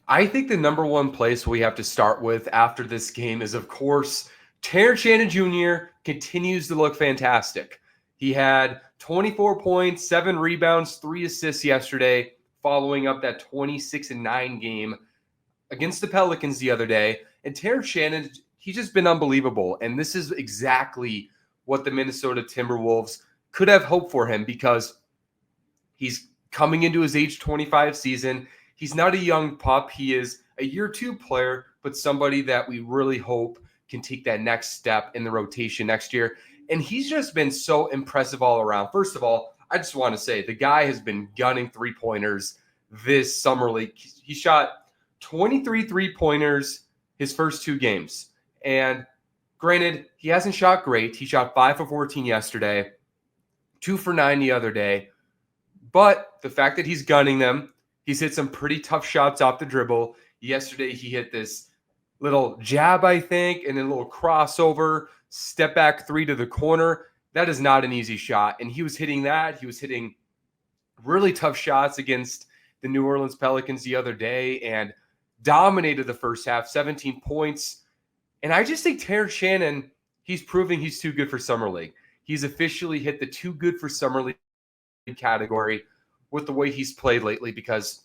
I think the number one place we have to start with after this game is, of course, Terrence Shannon Jr. continues to look fantastic. He had 24 points, 7 rebounds, 3 assists yesterday, following up that 26-9 game against the Pelicans the other day. And Terrence Shannon, he's just been unbelievable. And this is exactly what the Minnesota Timberwolves could have hoped for him, because he's coming into his age 25 season. He's not a young pup. He is a year 2 player, but somebody that we really hope can take that next step in the rotation next year. And he's just been so impressive all around. First of all, I just want to say the guy has been gunning 3-pointers this summer league. He shot 23 3-pointers his first 2 games. And granted, he hasn't shot great. He shot 5 for 14 yesterday, 2 for 9 the other day. But the fact that he's gunning them, he's hit some pretty tough shots off the dribble. Yesterday, he hit this little jab, I think, and then a little crossover, step back 3 to the corner. That is not an easy shot. And he was hitting that. He was hitting really tough shots against the New Orleans Pelicans the other day and dominated the first half, 17 points. And I just think Terrence Shannon, he's proving he's too good for Summer League. He's officially hit the too good for Summer League category with the way he's played lately, because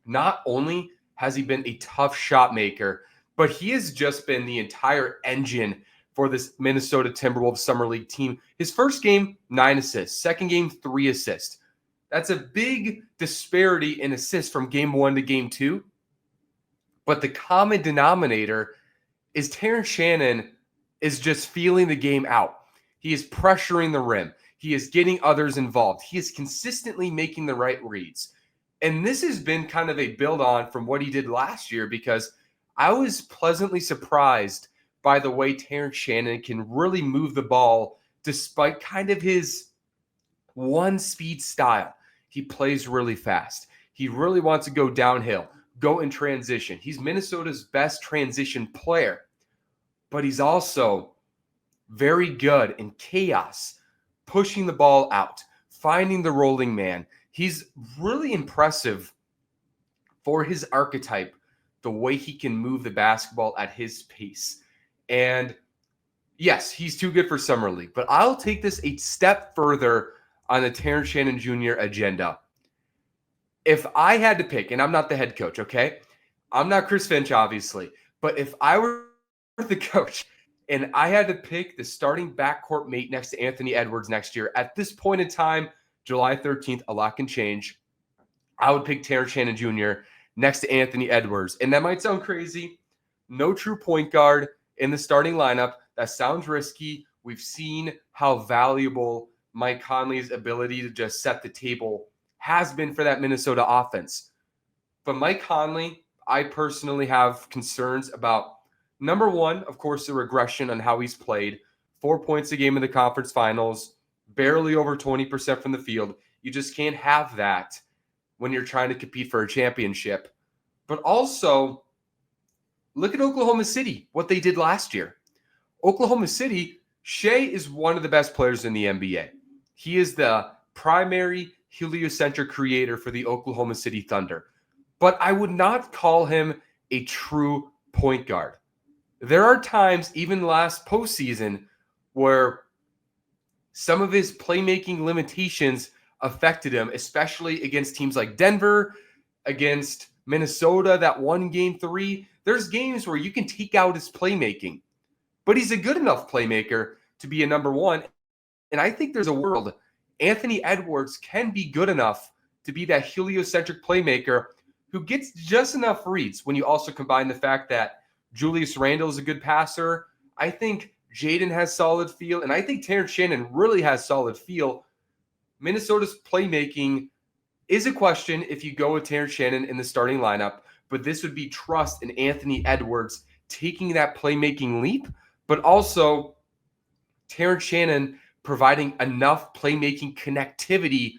not only has he been a tough shot maker, but he has just been the entire engine for this Minnesota Timberwolves Summer League team. His first game, 9 assists. Second game, 3 assists. That's a big disparity in assists from game 1 to game 2. But the common denominator is Terrence Shannon is just feeling the game out. He is pressuring the rim. He is getting others involved. He is consistently making the right reads. And this has been kind of a build on from what he did last year, because I was pleasantly surprised by the way Terrence Shannon can really move the ball despite kind of his one-speed style. He plays really fast. He really wants to go downhill, go in transition. He's Minnesota's best transition player, but he's also very good in chaos, pushing the ball out, finding the rolling man. He's really impressive for his archetype, the way he can move the basketball at his pace. And yes, he's too good for Summer League, but I'll take this a step further on the Terrence Shannon Jr. agenda. If I had to pick, and I'm not the head coach, okay? I'm not Chris Finch, obviously, but if I were the coach and I had to pick the starting backcourt mate next to Anthony Edwards next year, at this point in time, July 13th, a lot can change, I would pick Terrence Shannon Jr. next to Anthony Edwards. And that might sound crazy. No true point guard in the starting lineup. That sounds risky. We've seen how valuable Mike Conley's ability to just set the table has been for that Minnesota offense. But Mike Conley, I personally have concerns about, number one, of course, the regression on how he's played. 4 points a game in the conference finals, barely over 20% from the field. You just can't have that when you're trying to compete for a championship. But also, look at Oklahoma City, what they did last year. Oklahoma City, Shea is one of the best players in the NBA. He is the primary heliocentric creator for the Oklahoma City Thunder. But I would not call him a true point guard. There are times, even last postseason, where some of his playmaking limitations affected him, especially against teams like Denver, against Minnesota, that one game 3. There's games where you can take out his playmaking, but he's a good enough playmaker to be a number one. And I think there's a world Anthony Edwards can be good enough to be that heliocentric playmaker who gets just enough reads when you also combine the fact that Julius Randle is a good passer. I think Jaden has solid feel, and I think Terrence Shannon really has solid feel. Minnesota's playmaking is a question if you go with Terrence Shannon in the starting lineup, but this would be trust in Anthony Edwards taking that playmaking leap, but also Terrence Shannon providing enough playmaking connectivity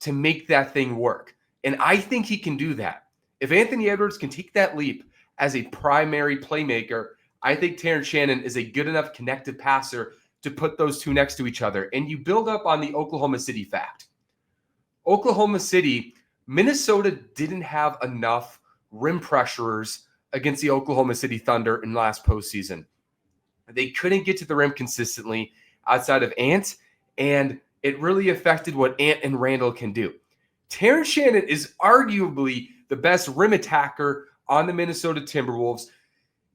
to make that thing work. And I think he can do that. If Anthony Edwards can take that leap as a primary playmaker, I think Terrence Shannon is a good enough connected passer to put those two next to each other. And you build up on the Oklahoma City fact. Oklahoma City, Minnesota didn't have enough rim pressurers against the Oklahoma City Thunder in last postseason. They couldn't get to the rim consistently outside of Ant, and it really affected what Ant and Randall can do. Terrence Shannon is arguably the best rim attacker on the Minnesota Timberwolves.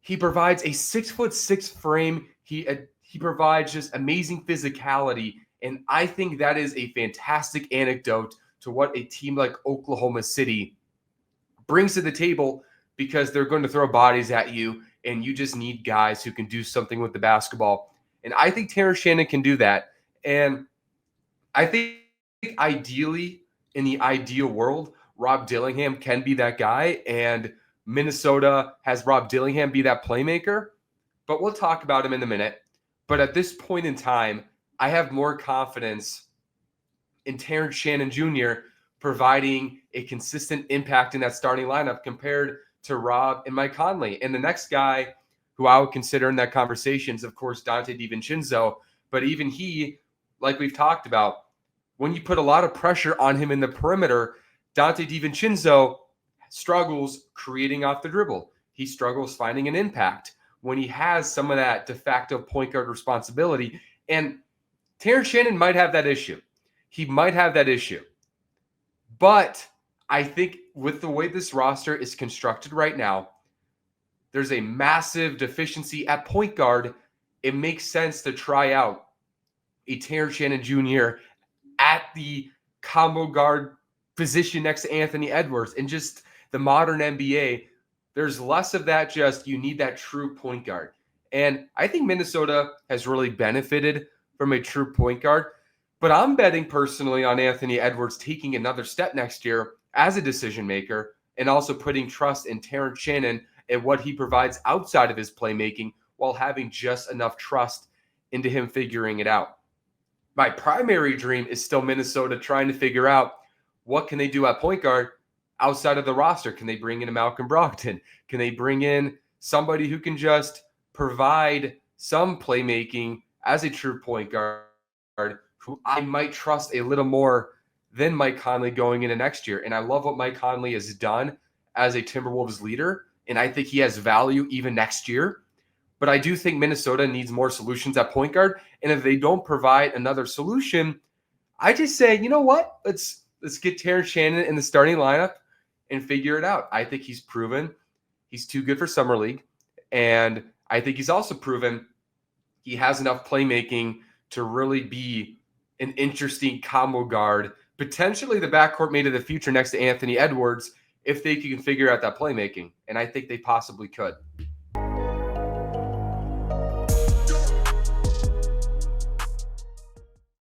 He provides a 6'6" frame. He provides just amazing physicality, and I think that is a fantastic anecdote to what a team like Oklahoma City brings to the table, because they're going to throw bodies at you, and you just need guys who can do something with the basketball. And I think Terrence Shannon can do that. And I think ideally, in the ideal world, Rob Dillingham can be that guy, and Minnesota has Rob Dillingham be that playmaker. But we'll talk about him in a minute. But at this point in time, I have more confidence in Terrence Shannon Jr. providing a consistent impact in that starting lineup compared to Rob and Mike Conley. And the next guy who I would consider in that conversation is, of course, Dante DiVincenzo. But even he, like we've talked about, when you put a lot of pressure on him in the perimeter, Dante DiVincenzo struggles creating off the dribble. He struggles finding an impact when he has some of that de facto point guard responsibility. And Terrence Shannon might have that issue. He might have that issue. But I think with the way this roster is constructed right now, there's a massive deficiency at point guard. It makes sense to try out a Terrence Shannon Jr. at the combo guard position next to Anthony Edwards. And just the modern NBA, there's less of that, just you need that true point guard. And I think Minnesota has really benefited from a true point guard. But I'm betting personally on Anthony Edwards taking another step next year as a decision maker, and also putting trust in Terrence Shannon and what he provides outside of his playmaking, while having just enough trust into him figuring it out. My primary dream is still Minnesota trying to figure out what can they do at point guard outside of the roster. Can they bring in a Malcolm Brogdon? Can they bring in somebody who can just provide some playmaking as a true point guard, who I might trust a little more than Mike Conley going into next year? And I love what Mike Conley has done as a Timberwolves leader, and I think he has value even next year. But I do think Minnesota needs more solutions at point guard. And if they don't provide another solution, I just say, you know what? Let's get Terrence Shannon in the starting lineup and figure it out. I think he's proven he's too good for Summer League. And I think he's also proven he has enough playmaking to really be an interesting combo guard, potentially the backcourt mate of the future next to Anthony Edwards, if they can figure out that playmaking. And I think they possibly could.